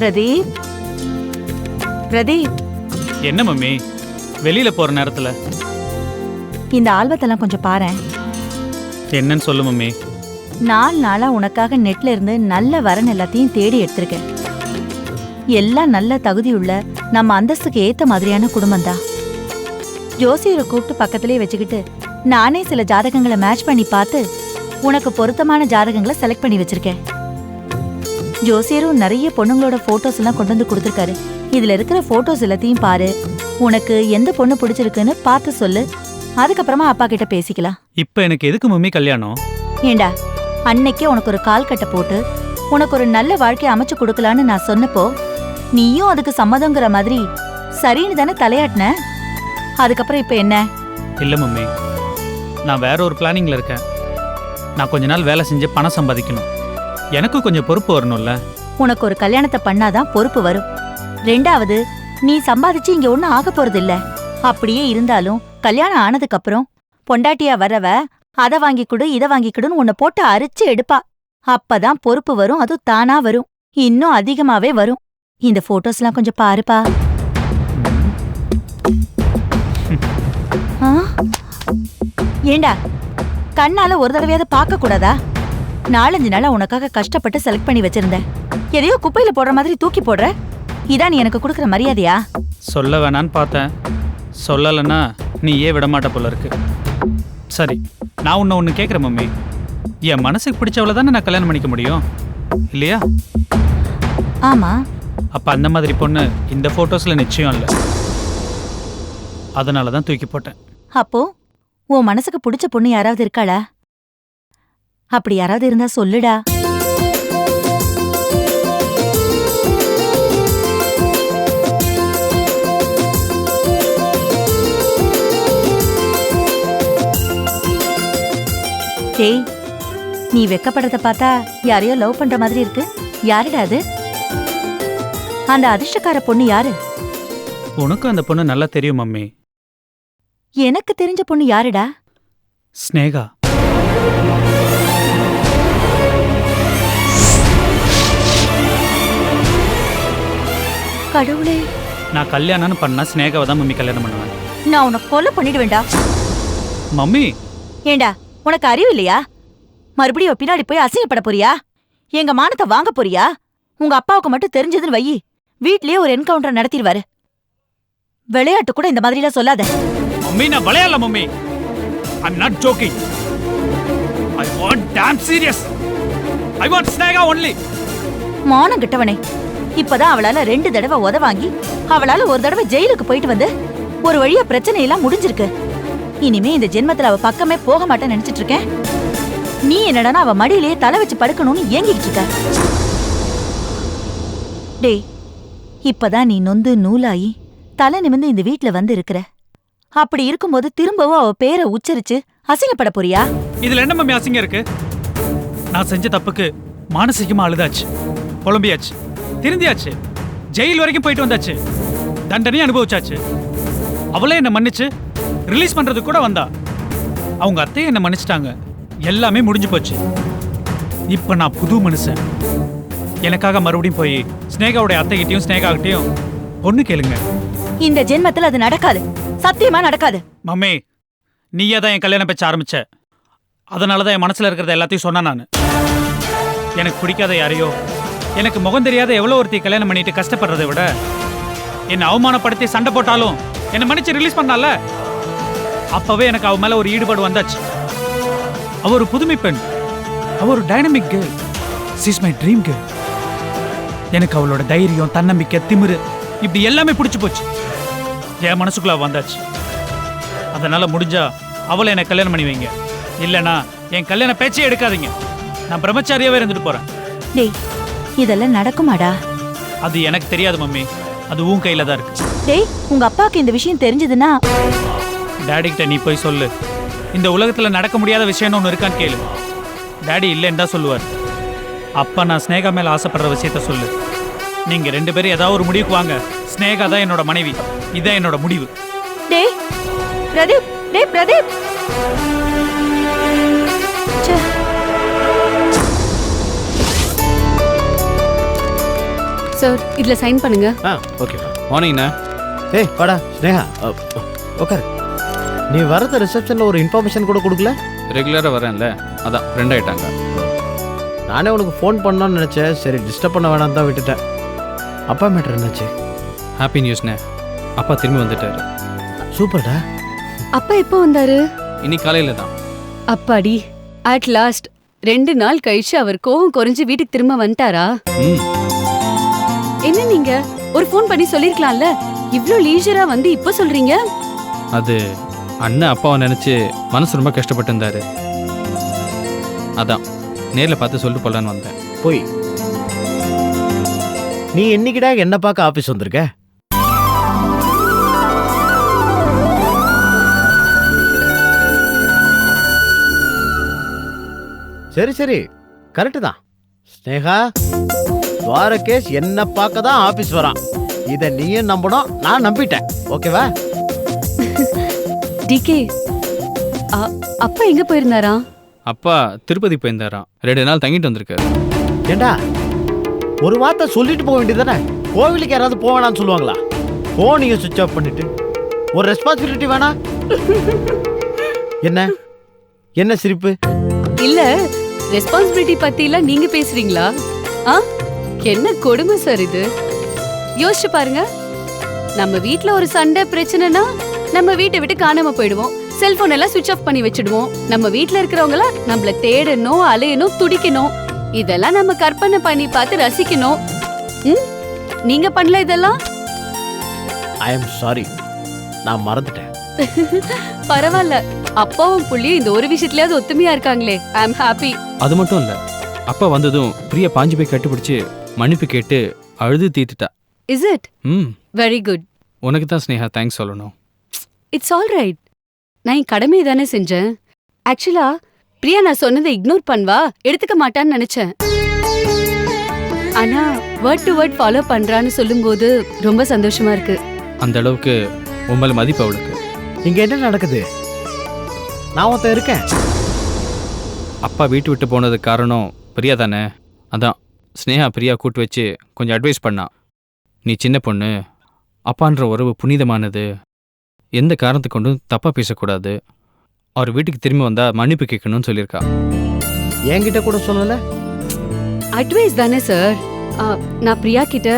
பிரதீப், பிரதீப், என்ன மம்மி வெளியில போற நேரத்துல? இந்த ஆல்பத்தெல்லாம் கொஞ்சம் பாரேன். என்னன்னு சொல்லு மம்மி. 4 நாளா உனக்காக நெட்ல இருந்து நல்ல வரன் எல்லாத்தையும் தேடி எடுத்திருக்கேன். எல்லாம் நல்ல தகுதியுள்ள நம்ம அந்தஸ்துக்கு ஏத்த மாதிரியான குடும்பம் தான். ஜோசியரை கூப்பிட்டு பக்கத்திலே வச்சுக்கிட்டு நானே சில ஜாதகங்களை மேட்ச் பண்ணி பார்த்து உனக்கு பொருத்தமான ஜாதகங்களை செலக்ட் பண்ணி வச்சிருக்கேன். ஜோசியரும் நிறைய பொண்ணுங்களோட போட்டோஸ் எல்லாம் கொண்டு வந்து கொடுத்துருக்காரு. இதுல இருக்கிற போட்டோஸ் எல்லாத்தையும் பாரு, உனக்கு எந்த பொண்ணு பிடிச்சிருக்குன்னு பார்த்து சொல்லு. அதுக்கப்புறமா அப்பா கிட்ட பேசிக்கலாம். இப்ப எனக்கு எதுக்கு மம்மி கல்யாணம்? ஏண்டா, அன்னைக்கே உனக்கு ஒரு கால் கட்டை போட்டு உனக்கு ஒரு நல்ல வாழ்க்கையை அமைச்சு கொடுக்கலான்னு நான் சொன்னப்போ நீயும் அதுக்கு சம்மதங்கிற மாதிரி சரின்னு தானே தலையாட்டின. அதுக்கப்புறம் இப்ப என்ன? இல்ல மம்மி, நான் வேற ஒரு பிளானிங்ல இருக்கேன். நான் கொஞ்ச நாள் வேலை செஞ்சு பணம் சம்பாதிக்கணும். எனக்கு கொஞ்சம் பொறுப்பு வரணும்ல. உனக்கு ஒரு கல்யாணத்தை பண்ணாதான் பொறுப்பு வரும். 2வது, நீ சம்பாதிச்சு இங்க ஒண்ணும் ஆக போறது இல்ல. அப்படியே இருந்தாலும் கல்யாணம் ஆனதுக்கு அப்புறம் பொண்டாட்டியா வரவ அதை வாங்கி கொடு இதை வாங்கி கொடுன்னு உன்னை போட்டு அரிச்சு எடுப்பா. அப்பதான் பொறுப்பு வரும். அதுவும் தானா வரும், இன்னும் அதிகமாவே வரும். இந்த போட்டோஸ்லாம் கொஞ்சம் பாருப்பா. ஏண்டா, கண்ணால ஒரு தடவையாவது பார்க்க கூடாதா? 4-5 நாளா உனக்காக கஷ்டப்பட்டு செலக்ட் பண்ணி வச்சிருந்தேன். எதையோ குப்பையில போடுற மாதிரி தூக்கி போடுற. இதான் நீ எனக்கு கொடுக்குற மரியாதையா? சொல்ல வேணான்னு பார்த்தேன். சொல்லலைன்னா நீ ஏன் விடமாட்ட போல இருக்கு. சரி, நான் ஒன்று கேட்குறேன் மம்மி. என் மனசுக்கு பிடிச்சவளை தானே நான் கல்யாணம் பண்ணிக்க முடியும், இல்லையா? ஆமா. அப்போ அந்த மாதிரி பொண்ணு இந்த ஃபோட்டோஸில் நிச்சயம் இல்லை. அதனால தான் தூக்கி போட்டேன். அப்போ உன் மனசுக்கு பிடிச்ச பொண்ணு யாராவது இருக்காளா? அப்படி யாராவது இருந்தா சொல்லுடா. டேய், நீ வெக்கப்படுறத பார்த்தா யாரையோ லவ் பண்ற மாதிரி இருக்கு. யாருடா அது? அந்த அதிர்ஷ்டக்கார பொண்ணு யாரு? உனக்கும் அந்த பொண்ணு நல்லா தெரியும் மம்மி. எனக்கு தெரிஞ்ச பொண்ணு யாருடா? ஸ்னேகா. கடவுளே, நான் கல்யாணம்னு பண்ணா ஸ்னேகாவை தான் மம்மி கல்யாணம் பண்ணுவேன். நான் உன்னை கொலை பண்ணிடுவேண்டா. மம்மி, ஏண்டா, உனக்கு அறிவு இல்லையா? மறுபடியும் பின்னாடி போய் அசிங்கப்பட போறியா? எங்க மானத்தை வாங்க போறியா? உங்க அப்பாவுக்கு மட்டும் தெரிஞ்சதுன்னு வையி, வீட்லயே ஒரு என்கவுண்டர் நடத்திடுவாரு. விளையாட்டு கூட இந்த மாதிரிலாம் சொல்லாத. மம்மி, நான் விளையாடல mummy. I'm not joking. I want damn serious. I want Snega only. மானம் கிட்டவனே, இப்பதான் அவளால 2 தடவை உத வாங்கி அவளால ஒரு தடவை ஜெயிலுக்கு போயிட்டு வந்து ஒரு வழியா பிரச்சனை எல்லாம் முடிஞ்சிருக்கு. இனிமே இந்த ஜென்மத்துல அவ பக்கமே போக மாட்டேன்னு நினைச்சிட்டு இருக்கேன். நீ என்னடா அவ மடியிலேயே தலை வச்சு படுக்கணும்னு ஏங்கிட்டு இருக்க. டேய், இப்பதான் நீ நொந்து நூலாயி தலை நிமிந்து இந்த வீட்ல வந்து இருக்கிற. அப்படி இருக்கும்போது திரும்பவும் அவ பேரை உச்சரிச்சு அசிங்கப்பட போறியா? இதுல என்ன மம்மி அசிங்கம் இருக்கு? நான் செஞ்ச தப்புக்கு மானசீகமா அழுதாச்சு, புலம்பியாச்சு, திருந்தியாச்சு, ஜெயில் வரைக்கும் போயிட்டு வந்தாச்சு, தண்டனையும் அனுபவிச்சாச்சு. அவளே என்ன மன்னிச்சு ரிலீஸ் பண்றதுக்கு கூட வந்தா. அவங்க அத்தையை என்ன மன்னிச்சிட்டாங்க. எல்லாமே முடிஞ்சு போச்சு. இப்ப நான் புது மனுஷன். எனக்காக மறுபடியும் போய் ஸ்னேகாவுடைய அத்தைகிட்டையும் ஸ்னேகாகிட்டையும் ஒண்ணு கேளுங்க. இந்த ஜென்மத்துல அது நடக்காது, சத்தியமா நடக்காது. மம்மி, நீயே தான் என் கல்யாணம் பேச்ச ஆரம்பிச்ச. அதனாலதான் என் மனசுல இருக்கிறத எல்லாத்தையும் சொன்ன நான். எனக்கு பிடிக்காத யாரையோ, எனக்கு முகம் தெரியாத எவ்வளோ ஒருத்தி கல்யாணம் பண்ணிட்டு கஷ்டப்படுறதை விட என்னை அவமானப்படுத்தி சண்டை போட்டாலும் என்னை மன்னிச்சு ரிலீஸ் பண்ணால, அப்பவே எனக்கு அவ மேல ஒரு ஈடுபாடு வந்தாச்சு. அவ ஒரு புதுமை பெண், அவ ஒரு dynamic girl. She is my dream girl. எனக்கு அவளோட தைரியம், தன்னம்பிக்கை, திமிரு இப்படி எல்லாமே பிடிச்சு போச்சு. என் மனசுக்குள்ள வந்தாச்சு. அதனால முடிஞ்சா அவளை என்னை கல்யாணம் பண்ணி வைங்க. இல்லைனா என் கல்யாண பேச்சே எடுக்காதீங்க. நான் பிரம்மச்சாரியாவே இருந்துட்டு போறேன். டேய், இதெல்லாம் நடக்குமாடா? அது எனக்கு தெரியாது மம்மி, அது உன் கையில தான் இருக்கு. டேய், உங்க அப்பாவுக்கு இந்த விஷயம் தெரிஞ்சதுன்னா டாடி கிட்ட நீ போய் சொல்லு. இந்த உலகத்துல நடக்க முடியாத விஷயம்னு ஒன்று இருக்கான்னு கேளு. டாடி இல்லைன்னு தான் சொல்லுவார். அப்பா நான் ஸ்னேகா மேல ஆசைப்படுற விஷயத்த சொல்லு. நீங்க 2 பேரும் ஏதாவது ஒரு முடிவுக்கு வாங்க. ஸ்னேகா தான் என்னோட மனைவி. இதான் என்னோட முடிவு. டேய் பிரதீப், டேய் பிரதீப். சார் இதுல சைன் பண்ணுங்க. ஓகே. மார்னிங்ண்ணா. ஏய் வாடா ஸ்னேகா, உட்காரு. நீ வரத ரிசப்ஷனில் ஒரு இன்ஃபர்மேஷன் கூட கொடுக்கல? ரெகுலராக வரேன்ல, அதான் ஃப்ரெண்ட் ஆகிட்டாங்க. நானே உனக்கு ஃபோன் பண்ணோன்னு நினச்சேன், சரி டிஸ்டர்ப் பண்ண வேணாம் தான் விட்டுட்டேன். அப்பா மேட்ரு என்னாச்சு? ஹாப்பி நியூஸ்ண்ணே, அப்பா திரும்பி வந்துட்டாரு. சூப்பர்டா. அப்பா எப்போ வந்தாரு? இன்னைக்கு காலையில் தான். அப்பாடி, அட் லாஸ்ட் 2 நாள் கழிச்சு அவர் கோவம் குறைஞ்சு வீட்டுக்கு திரும்ப வந்துட்டாரா? என்ன நீங்க ஒரு ஃபோன் பண்ணி சொல்லிருக்கலாம்ல, இவ்ளோ லீஜரா வந்து இப்ப சொல்றீங்க? அது அண்ணன் அப்பாவை நினச்சி மனசு ரொம்ப கஷ்டப்பட்டு இருந்தாரு, அதான் நேரில் பார்த்து சொல்லிட்டு போலான்னு வந்தேன். போய் நீ என்னைக்கிடா என்ன பார்க்க ஆஃபீஸ் வந்திருக்க? சரி சரி, கரெக்டு தான். ஸ்னேகா, துவாரகேஷ் என்ன பார்க்க தான் ஆஃபீஸ் வரான். இதை நீயும் நம்பணும், நான் நம்பிட்டேன். ஓகேவா? டிகே, அப்பா எங்க போயிருந்தாரா? அப்பா திருப்பதி போயிருந்தாராம், 2 நாள் தங்கிட்டு வந்திருக்காரு. ஏண்டா ஒரு வார்த்தை சொல்லிட்டு போக வேண்டியதானே? கோவிலுக்கு யாராவது போவேணான்னு சொல்லுவாங்களா? போனையும் சுவிட்ச் ஆஃப் பண்ணிட்டு ஒரு ரெஸ்பான்சிபிலிட்டி வேணா? என்ன என்ன சிரிப்பு? இல்ல, ரெஸ்பான்சிபிலிட்டி பத்தி எல்லாம் நீங்க பேசுறீங்களா? என்ன கொடுமை சார் இது. யோசிச்சு பாருங்க, நம்ம வீட்ல ஒரு சண்டை பிரச்சனைனா நம்ம வீட்டை விட்டு காணாம போயிடுவோம், செல்போன் எல்லாம் சுவிட்ச் ஆஃப் பண்ணி வச்சிடுவோம். நம்ம வீட்ல இருக்கிறவங்கள நம்மள தேடணும், அலையணும், துடிக்கணும். இதெல்லாம் நம்ம கற்பனை பண்ணி பார்த்து ரசிக்கணும். நீங்க பண்ணல இதெல்லாம்? ஐ எம் சாரி, நான் மறந்துட்டேன். பரவாயில்ல, அப்பாவும் புள்ளியும் இந்த ஒரு விஷயத்துலயாவது ஒத்துமையா இருக்காங்களே. I am happy. அது மட்டும் இல்ல, அப்பா வந்ததும் பிரியா பாஞ்சு போய் கட்டுப்பிடிச்சு மன்னிப்பு கேட்டு அழுது தீட்டுட்டா. Is it? Very good. உனக்கு தான் ஸ்னேகா தேங்க்ஸ் சொல்லணும். It's all right. நான் என் கடமையை தானே செஞ்சேன். ஆக்சுவலா பிரியா நான் சொன்னதை இக்னோர் பண்ணுவா, எடுத்துக்க மாட்டான்னு நினைச்சேன். ஆனா வேர்ட் டு வேர்ட் ஃபாலோ பண்றான்னு சொல்லும்போது ரொம்ப சந்தோஷமா இருக்கு. அந்த அளவுக்கு உண்மையில மதிப்பு அவளுக்கு. இங்க என்ன நடக்குது? நான் ஒருத்தன் இருக்கேன். அப்பா வீட்டு விட்டு போனதுக்கு காரணம் பிரியா தானே, அதான் ஸ்னேகா பிரியா கூட்டு வச்சு கொஞ்சம் அட்வைஸ் பண்ணா. நீ சின்ன பொண்ணு, அப்பான்ற உறவு புனிதமானது, எந்த காரணத்தை கொண்டும் தப்பா பேசக்கூடாது, அவர் வீட்டுக்கு திரும்பி வந்தா மன்னிப்பு கேட்கணும்னு சொல்லியிருக்கா. என்கிட்ட கூட சொல்லல. அட்வைஸ் தானே சார். நான் பிரியா கிட்ட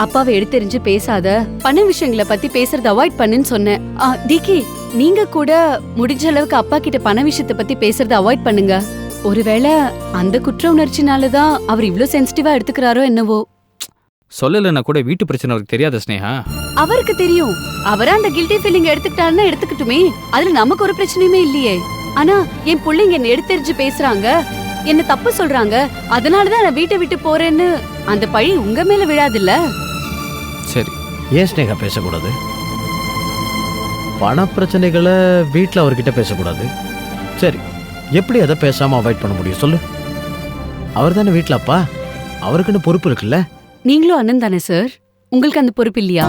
அப்பாவை எடுத்தெறிஞ்சு பேசாத, பண விஷயங்களை பத்தி பேசுறத அவாய்ட் பண்ணுன்னு சொன்னேன். டிகே, நீங்க கூட முடிஞ்ச அளவுக்கு அப்பா கிட்ட பண விஷயத்தை பத்தி பேசுறத அவாய்ட் பண்ணுங்க. ஒருவேளை அந்த குற்ற உணர்ச்சினாலதான் அவர் இவ்ளோ சென்சிட்டிவா எடுத்துக்கிறாரோ என்னவோ. சொல்லலைன்னா கூட வீட்டு பிரச்சனை அவருக்கு தெரியாத ஸ்னேகா. அவருக்கு தெரியும். அவரா அந்த கில்ட்டி ஃபீலிங் எடுத்துக்கிட்டாருன்னா எடுத்துக்கிட்டுமே, அதுல நமக்கு ஒரு பிரச்சனையுமே இல்லையே. ஆனா என் பிள்ளைங்க என்ன எடுத்தெறிஞ்சு பேசுறாங்க, என்ன தப்பு சொல்றாங்க, அதனாலதான் நான் வீட்டை விட்டு போறேன்னு அந்த பழி உங்க மேல விழாதுல்ல? சரி, ஏன் ஸ்னேகா பேசக்கூடாது? பண பிரச்சனைகளை வீட்டில் அவர்கிட்ட பேசக்கூடாது. சரி, எப்படி அதை பேசாம அவாய்ட் பண்ண முடியும் சொல்லு? அவர் தானே வீட்டில் அப்பா, அவருக்குன்னு பொறுப்பு இருக்குல்ல. நீங்களும் அண்ணன் தானே சார், உங்களுக்கு அந்த பொறுப்பு இல்லையா?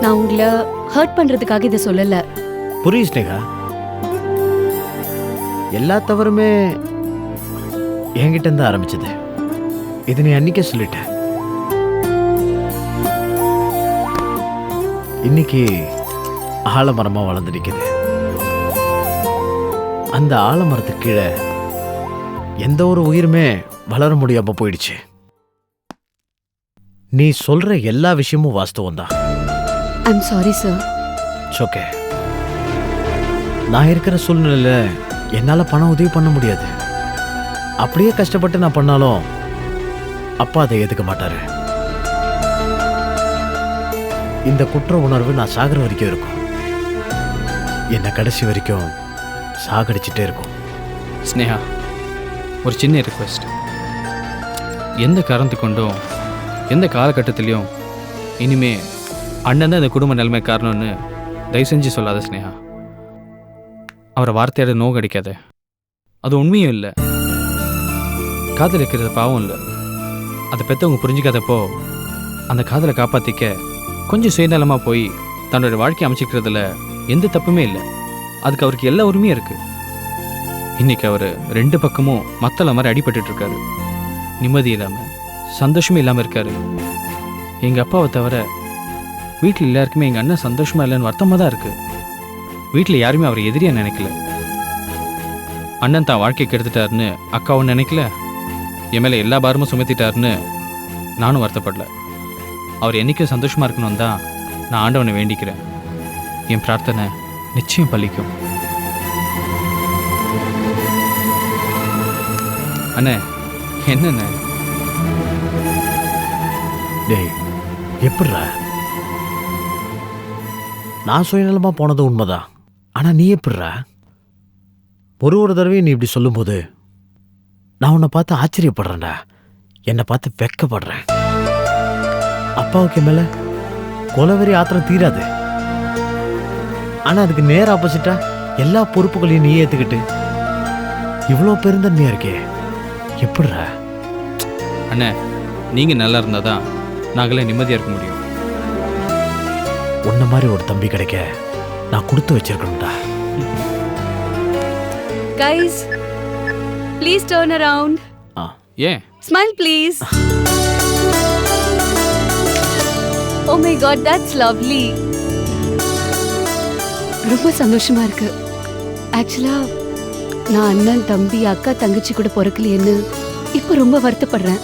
நான் உங்களை ஹர்ட் பண்றதுக்காக இதை சொல்லல. புரியுது ஸ்னேகா, எல்லா தவறுமே என்கிட்ட இருந்து ஆரம்பிச்சது. இது நீ அன்னைக்கே சொல்லிட்ட. இன்னைக்கு ஆலமரமா வளர்ந்து நிக்குது. அந்த ஆலமரத்துக்கு கீழே எந்த ஒரு உயிருமே வளர முடியாம போயிடுச்சு. நீ சொல்ற எல்லா விஷயமும் வாஸ்தவம் தான். I'm sorry sir. ஓகே, நான் இருக்கிற சூழ்நிலையில என்னால பணம் உதவி பண்ண முடியாது. அப்படியே கஷ்டப்பட்டு நான் பண்ணாலும் அப்பா அதை ஏத்துக்க மாட்டாரு. இந்த குற்ற உணர்வு நான் சாகிற வரைக்கும் இருக்கும். என்ன கடைசி வரைக்கும் சாகடிச்சுட்டே இருக்கும். ஸ்னேகா, ஒரு சின்ன ரிக்வெஸ்ட். எந்த காரணத்தை கொண்டும் எந்த காலகட்டத்திலையும் இனிமே அண்ணன் தான் இந்த குடும்ப நிலைமை காரணம்னு தயவு செஞ்சு சொல்லாத ஸ்னேகா. அவரை வார்த்தையோட நோவு அடிக்காத. அது உண்மையும் இல்லை, காதலிக்கிறது பாவம் இல்லை. அதை பெற்றவங்க புரிஞ்சுக்காதப்போ அந்த காதலை காப்பாற்றிக்க கொஞ்சம் சுயநலமாக போய் தன்னோட வாழ்க்கையை அமைச்சிக்கிறதுல எந்த தப்புமே இல்லை. அதுக்கு அவருக்கு எல்லா உரிமையும் இருக்குது. இன்னைக்கு அவர் 2 பக்கமும் மத்தள மாதிரி அடிபட்டு இருக்காரு. நிம்மதி இல்லாமல் சந்தோஷமே இல்லாமல் இருக்காரு. எங்கள் அப்பாவை தவிர வீட்டில் எல்லாருக்குமே எங்கள் அண்ணன் சந்தோஷமாக இல்லைன்னு வருத்தமாக தான் இருக்குது. வீட்டில் யாருமே அவரை எதிரியாக நினைக்கல. அண்ணன் தான் வாழ்க்கை கெடுத்துட்டாருன்னு அக்காவும் நினைக்கல. என் மேலே எல்லா பாரமும் சுமத்திட்டாருன்னு நானும் வருத்தப்படல. அவர் என்றைக்கும் சந்தோஷமாக இருக்கணும் தான் நான் ஆண்டவனை வேண்டிக்கிறேன். என் பிரார்த்தனை நிச்சயம் பலிக்கும். அண்ணே, என்னண்ணே? டேய், எப்படிடா? நான் சுயநலமா போனது உண்மைதான். ஆனா நீ எப்படிடா? ஒரு தடவையும் நீ இப்படி சொல்லும்போது நான் உன்னை பார்த்து ஆச்சரியப்படுறேன்டா. என்னை பார்த்து வெக்கப்படுறேன். அப்பாவுக்கு மேல கொலவெறி ஆத்திரம் தீராது. ஆனா அதுக்கு நேர் ஆப்போசிட்டா எல்லா பொறுப்புகளையும் நீ ஏத்துக்கிட்டு இவ்வளோ பெருந்தன்மையா இருக்கே, எப்படிடா? அண்ணே, நீங்கள் நல்லா இருந்தால் தான் நாங்களே நிம்மதியாக இருக்க முடியும். உன்ன மாதிரி ஒரு தம்பி கிடைக்க நான் கொடுத்து வச்சிருக்கணும்டா. Guys, please turn around. ஏன்? Smile please. Oh my God, that's lovely. ரொம்ப சந்தோஷமா இருக்கு. ஆக்சுவலா நான் அண்ணன், தம்பி, அக்கா, தங்கச்சி கூட பிறக்கலையேன்னு இப்ப ரொம்ப வருத்தப்படுறேன்.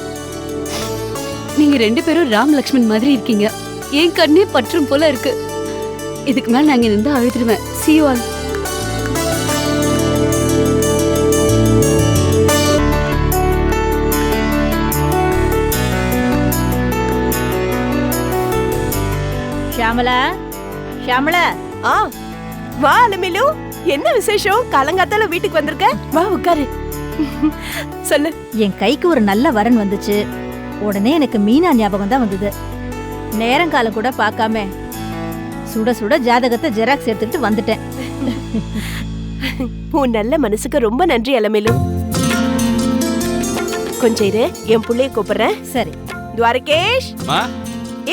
நீங்க 2 பேரும் ராம் லக்ஷ்மண் மாதிரி இருக்கீங்க. என் கண்ணே பற்றும் போல இருக்கு. இதுக்கு மேல நாங்க நின்று அழுதுருவேன். See you all. Shyamala, Shyamala. வா அலமேலு, என்ன விசேஷம்? காலங்காத்தால வீட்டுக்கு வந்திருக்க? வா உட்காரு. சொல்லு. என் கைக்கு ஒரு நல்ல வரன் வந்துச்சு. உடனே எனக்கு மீனா ஞாபகம் தான் வந்தது. நேரங்காலம் கூட பார்க்காம சுட சுட ஜாதகத்தை ஜெராக்ஸ் எடுத்துக்கிட்டு வந்துட்டேன். உன் நல்ல மனசுக்கு ரொம்ப நன்றி அலமேலு. கொஞ்சம் இரு, என் புள்ளைய கூப்பிடுறேன். சரி. துவாரகேஷ்,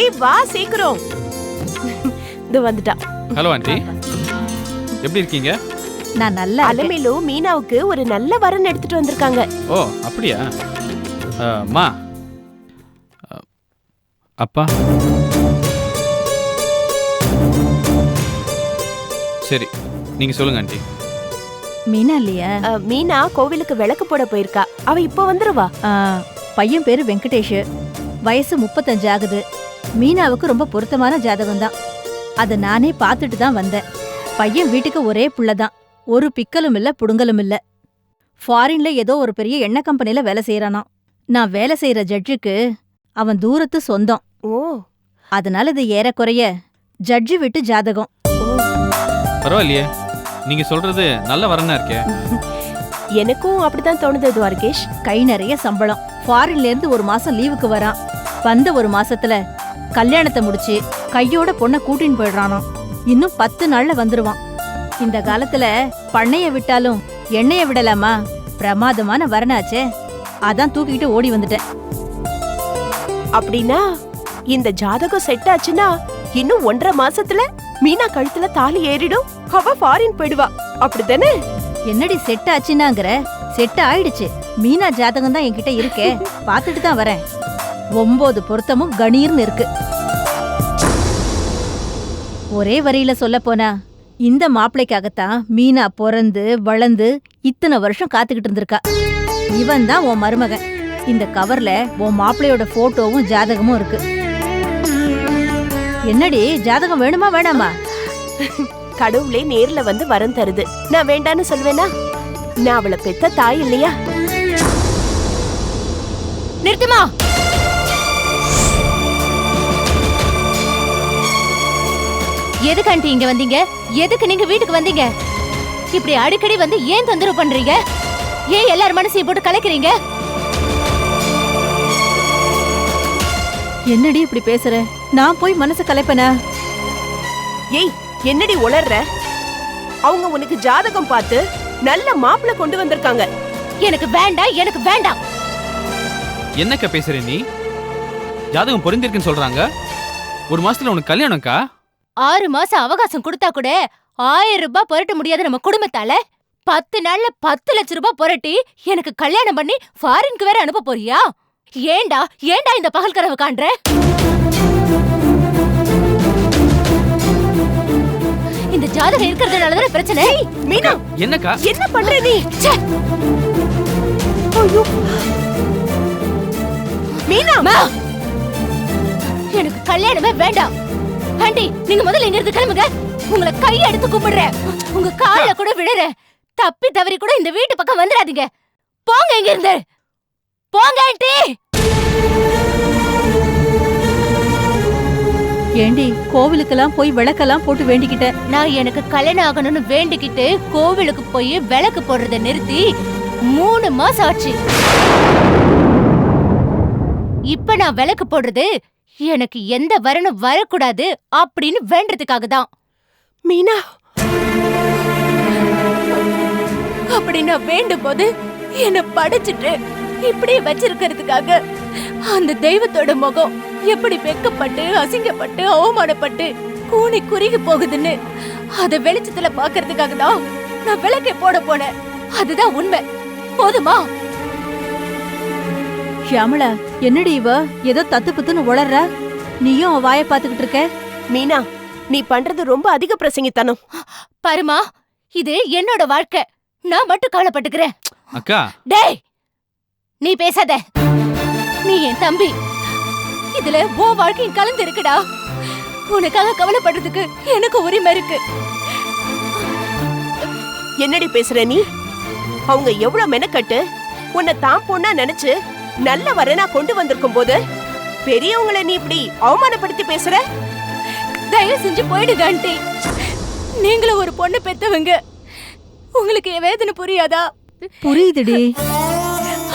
ஏய் வா சீக்கிரம். இது வந்துட்டா. ஹலோ ஆண்டி, எப்படி இருக்கீங்க? நான் நல்லா அலமேலு மீனாவுக்கு ஒரு நல்ல வரன் எடுத்துட்டு வந்திருக்காங்க. ஓ அப்படியா? மா, அப்பா. சரி, நீங்க சொல்லுங்க ஆண்டி. மீனா இல்லையா? மீனா கோவிலுக்கு விளக்கு போட போயிருக்கா. அவ இப்போ வந்துருவா. பையன் பேரு வெங்கடேஷ். வயசு 35 ஆகுது. மீனாவுக்கு ரொம்ப பொருத்தமான ஜாதகம் தான். அதை நானே பார்த்துட்டு தான் வந்தேன். பையன் வீட்டுக்கு ஒரே புள்ளதான். ஒரு பிக்கலும் இல்ல, புடுங்கலும் இல்ல. ஃபாரின்ல ஏதோ ஒரு பெரிய எண்ணெய் கம்பெனில வேலை செய்யறானாம். நான் வேலை செய்யற ஜட்ஜுக்கு அவன் தூரத்து சொந்தம். ஓ, அதனால இது ஏறக்குறைய ஜட்ஜு விட்டு ஜாதகம். பரவாயில்லையே, நீங்க சொல்றது நல்ல வரனா இருக்கே. எனக்கும் அப்படித்தான் தோணுது துவாரகேஷ். கை நிறைய சம்பளம். ஃபாரின்ல இருந்து ஒரு மாசம் லீவுக்கு வரான். வந்த ஒரு மாசத்துல கல்யாணத்தை முடிச்சு கையோட பொண்ணை கூட்டின்னு போயிடுறானாம். இன்னும் 10 நாள்ல வந்துருவான். இந்த காலத்துல பண்ணைய விட்டாலும் எண்ணெய விடலாமா? பிரமாதமான வரனாச்சே. அதான் தூக்கிட்டு ஓடி வந்துட்டேன். அப்படின்னா இந்த ஜாதகம் செட் ஆச்சுன்னா இன்னும் 1.5 மாசத்துல மீனா கழுத்துல தாலி ஏறிடும். அவ ஃபாரின் போயிடுவா. அப்படித்தானே? என்னடி செட் ஆச்சுன்னாங்கிற? செட் ஆயிடுச்சு. மீனா ஜாதகம் தான் என்கிட்ட இருக்கே. பாத்துட்டு தான் வரேன். 9 பொருத்தமும் கணீர்னு இருக்கு. ஒரே வரியில சொல்ல போனா இந்த மாப்பிளைக்காகத்தான் மீனா பிறந்து வளர்ந்து இத்தனை வருஷம் காத்துக்கிட்டு இருந்திருக்கா. இவன் தான் உன் மருமகன். இந்த கவர்ல உன் மாப்பிளையோட போட்டோவும் ஜாதகமும் இருக்கு. என்னடி ஜாதகம் வேணுமா வேணாமா? கடவுளே நேர்ல வந்து வரம் தருது. நான் வேண்டான்னு சொல்வேனா? நான் அவளை பெத்த தாய் இல்லையா? நிறுத்துமா. எதுக்கு ஆண்டி இங்க வந்தீங்க? எதுக்கு நீங்க வீட்டுக்கு வந்தீங்க? இப்படி அடிக்கடி வந்து ஏன் தொந்தரவு பண்றீங்க? ஏன் எல்லாரும் மனசையும் போட்டு கலைக்கிறீங்க? என்னடி இப்படி பேசுற? நான் போய் மனசு கலைப்பனா? ஏய், என்னடி உளர்ற? அவங்க உனக்கு ஜாதகம் பார்த்து நல்ல மாப்பிள்ளை கொண்டு வந்திருக்காங்க. எனக்கு வேண்டாம், எனக்கு வேண்டாம். என்னக்கா பேசுற நீ? ஜாதகம் பொருந்திருக்குன்னு சொல்றாங்க. 1 மாசத்துல உனக்கு கல்யாணம்க்கா? 6 மாசம் அவகாசம் கொடுத்தா கூட 1000 ரூபாய் புரட்ட முடியாத நம்ம குடும்பத்தால 10 நாள்ல 10 லட்சம் ரூபாய் புரட்டி எனக்கு கல்யாணம் பண்ணி ஃபாரினுக்கு வேற அனுப்ப போறியா? ஏண்டா ஏண்டா இந்த பகல் கனவு காண்ற? இந்த ஜாதகம் இருக்கிறதுனாலதான் பிரச்சனை. மீனா என்னக்கா என்ன பண்ற நீ? ச்சே. ஐயோ மீனா அம்மா, எனக்கு கல்யாணமே வேண்டாம். ஆண்டி, நீங்க முதல்ல இங்க இருந்து கிளம்புங்க. உங்களை கையை எடுத்து கும்பிடுறேன். உங்க கால கூட விடுறேன். தப்பி தவறி கூட இந்த வீட்டு பக்கம் வந்துடாதீங்க. போங்க இங்க இருந்து. போங்க ஆண்டி. ஏண்டி கோவிலுக்கெல்லாம் போய் விளக்கெல்லாம் போட்டு வேண்டிக்கிட்டேன். நான் எனக்கு கல்யாணம் ஆகணும்னு வேண்டிக்கிட்டு கோவிலுக்கு போய் விளக்கு போடுறதை நிறுத்தி 3 மாசம் ஆச்சு. இப்ப நான் விளக்கு போடுறது எனக்கு எந்த வரணும் வரக்கூடாது அப்படின்னு வேண்டதுக்காக தான். மீனா அப்படி நான் வேண்டும் போது என்ன படைச்சிட்டு இப்படி வச்சிருக்கிறதுக்காக அந்த தெய்வத்தோட முகம் எப்படி வெக்கப்பட்டு அசிங்கப்பட்டு அவமானப்பட்டு கூனி குறுகி போகுதுன்னு அத வெளிச்சத்துல பாக்குறதுக்காக தான் நான் விளக்கை போட போனேன். அதுதான் உண்மை. போதுமா? ஷியாமளா, என்னடி இவ ஏதோ தத்து புத்துன்னு உளர்ற? நீயும் அவ வாயை பாத்துக்கிட்டு இருக்க. மீனா நீ பண்றது ரொம்ப அதிக பிரசங்கித்தனம். பாருமா, இது என்னோட வாழ்க்கை. நான் மட்டும் கவலைப்பட்டுக்கிறேன். அக்கா டேய், நீ பேசாத. நீ என் தம்பி. இதுல ஓ வாழ்க்கையும் கலந்து இருக்குடா. உனக்காக கவலைப்படுறதுக்கு எனக்கு உரிமை இருக்கு. என்னடி பேசுற நீ? அவங்க எவ்வளவு மெனக்கட்டு உன்னை தான் பொண்ணா நினைச்சு நல்ல வரனா கொண்டு வந்திருக்கும் போது பெரியவங்களை நீ இப்படி அவமானப்படுத்தி பேசுற? தயவு செஞ்சு போயிடுங்க ஆண்டி. நீங்களும் ஒரு பொண்ணு பெத்தவங்க. உங்களுக்கு என் வேதனை புரியாதா? புரியுதுடி.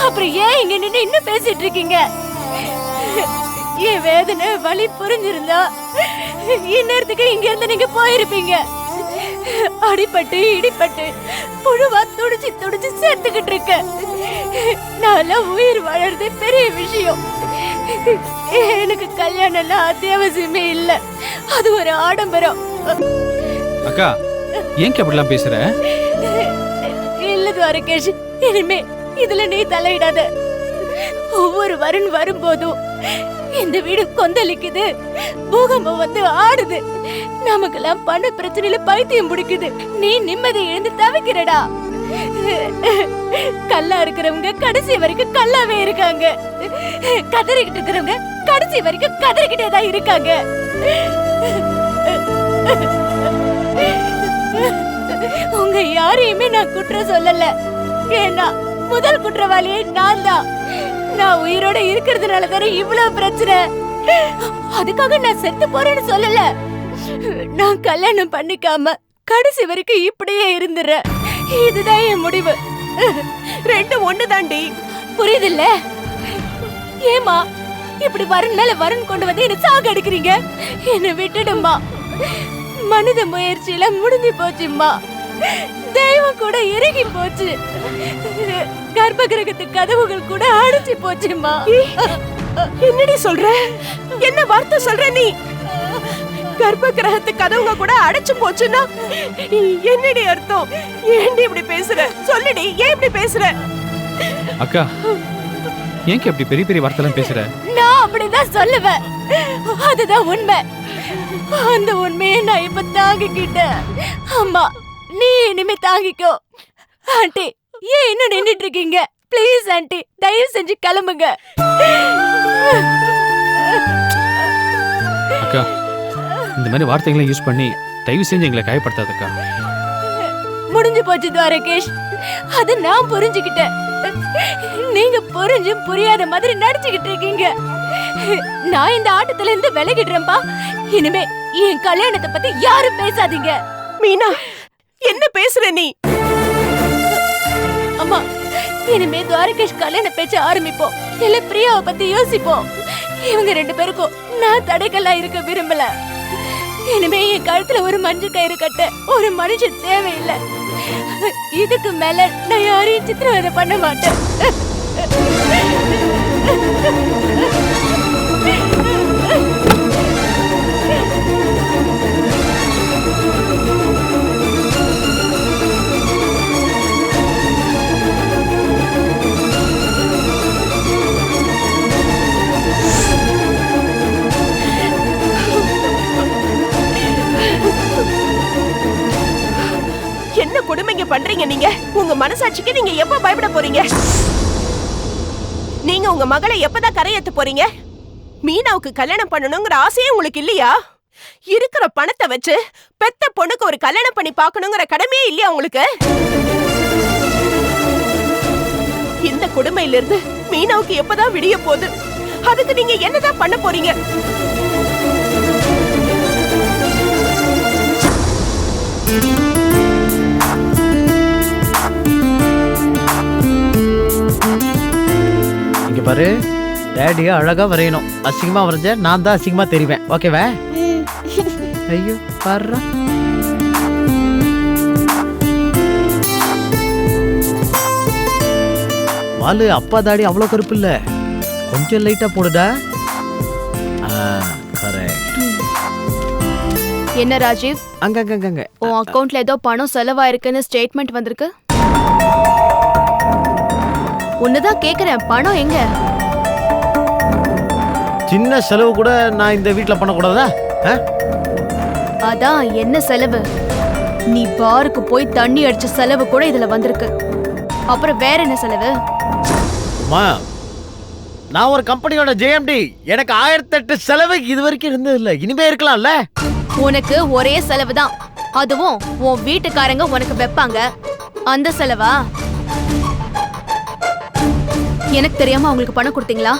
அப்புறம் ஏன் இங்க நின்னு இன்னும் பேசிட்டு இருக்கீங்க? என் வேதனை வலி புரிஞ்சிருந்தா இந்நேரத்துக்கு இங்க இருந்து நீங்க போயிருப்பீங்க. அடிபட்டு இடிபட்டு புழுவா துடிச்சு துடிச்சு சேர்த்துக்கிட்டு இருக்க. நான் உயிர் வாழறது பெரிய விஷயம். எனக்கு கல்யாணம் அத்தியாவசியமே இல்ல. அது ஒரு ஆடம்பரம். அக்கா ஏன் அப்படிலாம் பேசுற? இல்ல துவாரகேஷ், இனிமே இதுல நீ தலையிடாத. ஒவ்வொரு வரன் வரும்போதும் இந்த வீடு கொந்தளிக்குது, பூகம்பம் வந்து ஆடுது. நமக்கெல்லாம் பண பிரச்சனையில பைத்தியம் பிடிக்குது. நீ நிம்மதி இழந்து தவிக்கிறடா. கல்லா இருக்கிறவங்க கடைசி வரைக்கும் கல்லாவே இருக்காங்க. கதறிக்கிட்டு இருக்கிறவங்க கடைசி வரைக்கும் கதறிக்கிட்டே தான் இருக்காங்க. உங்க யாரையுமே நான் குற்றம் சொல்லல. ஏன்னா முதல் குற்றவாளியே நான் தான். நான் உயிரோட இருக்கிறதுனால தானே இவ்வளவு பிரச்சனை. அதுக்காக நான் செத்து போறேன்னு சொல்லல. நான் கல்யாணம் பண்ணிக்காம கடைசி வரைக்கும் இப்படியே இருந்துறேன். இதுதான் என் முடிவு. ரெண்டும் ஒண்ணு தாண்டி. புரியுதுல்ல? ஏமா இப்படி வரன் மேல வரன் கொண்டு வந்து என்ன சாக அடிக்கிறீங்க? என்ன விட்டுடுமா. மனித முயற்சியில முடிஞ்சு போச்சுமா. தெய்வம் கூட இறங்கி போச்சு. கர்ப்ப கிரகத்து கதவுகள் கூட அடைச்சு போச்சுமா. என்னடி சொல்ற? என்ன வார்த்தை சொல்ற நீ? கர்ப்ப கிரகத்து கதவுங்க கூட அடைச்சு போச்சுன்னா என்னடி அர்த்தம்? ஏன்டி இப்படி பேசுற? சொல்லுடி, ஏன் இப்படி பேசுற? அக்கா ஏன் அப்படி பெரிய பெரிய வார்த்தைலாம் பேசுற? நான் அப்படிதான் சொல்லுவேன். அதுதான் உண்மை. அந்த உண்மையை நான் இப்ப தாங்கிக்கிட்டேன். அம்மா, நீ இனிமே தாங்கிக்கோ. ஆண்டி, ஏன் இன்னும் நின்னுட்டு இருக்கீங்க? ப்ளீஸ் ஆண்டி, தயவு செஞ்சு கிளம்புங்க. அக்கா இந்த மாதிரி வார்த்தைகளை யூஸ் பண்ணி தயவு செஞ்சு எங்களை காயப்படுத்தாதக்கா. முடிஞ்சு போச்சு துவாரகேஷ். அது நான் புரிஞ்சுக்கிட்டேன். நீங்க புரிஞ்சும் புரியாத மாதிரி நடிச்சுக்கிட்டு இருக்கீங்க. நான் இந்த ஆட்டத்துல இருந்து விலகிடுறேன்பா. இனிமே என் கல்யாணத்தை பத்தி யாரும் பேசாதீங்க. மீனா, என்ன பேசுற நீ? அம்மா, இனிமே துவாரகேஷ் கல்யாண பேச்ச ஆரம்பிப்போம். இல்ல பிரியாவை பத்தி யோசிப்போம். இவங்க 2 பேருக்கும் நான் தடைகளா இருக்க விரும்பல. இனிமே என் கழுத்துல ஒரு மஞ்சள் கயிறு கட்ட ஒரு மனுஷன் தேவையில்லை. இதுக்கு மேல நான் யாரையும் சித்திரவதை பண்ண மாட்டேன். மனசாட்சிக்கு நீங்க எப்ப பயப்பட போறீங்க? நீங்க உங்க மகளை எப்பதான் கரையேத்த போறீங்க? மீனாவுக்கு கல்யாணம் பண்ணணுங்கிற ஆசையே உங்களுக்கு இல்லையா? இருக்கிற பணத்தை வச்சு பெத்த பொண்ணுக்கு ஒரு கல்யாணம் பண்ணி பார்க்கணுங்கிற கடமையே இல்லையா உங்களுக்கு? இந்த கொடுமையிலிருந்து மீனாவுக்கு எப்பதான் விடிய போகுது? அதுக்கு நீங்க என்னதான் பண்ண போறீங்க? இங்க பாரு, டேடிய அழகா வரையணும். அசிங்கமா வரைஞ்ச நான் தான் அசிங்கமா தெரிவேன். ஓகேவா? ஐயோ பாரு. வாலு, அப்பா தாடி அவ்வளோ கருப்பு இல்ல, கொஞ்சம் லைட்டா போடுடா. என்ன ராஜீவ், அங்க உன் அக்கவுண்ட்ல ஏதோ பணம் செலவாயிருக்குன்னு ஸ்டேட்மெண்ட் வந்திருக்கு. உன்னதான் கேக்குறேன், பணம் எங்க? சின்ன செலவு கூட நான் இந்த வீட்ல பண்ணக்கூடாதா? அதான் என்ன செலவு? நீ பாருக்கு போய் தண்ணி அடிச்ச செலவு கூட இதுல வந்திருக்கு. அப்புறம் வேற என்ன செலவு? அம்மா, நான் ஒரு கம்பெனியோட ஜேஎம்டி. எனக்கு 1008 செலவு இது வரைக்கும் இருந்தது இல்ல. இனிமே இருக்கலாம்ல? உனக்கு ஒரே செலவு தான், அதுவும் உன் வீட்டுக்காரங்க உனக்கு வைப்பாங்க. அந்த செலவா? எனக்கு தெரியாம அவங்களுக்கு பணம் கொடுத்தீங்களா?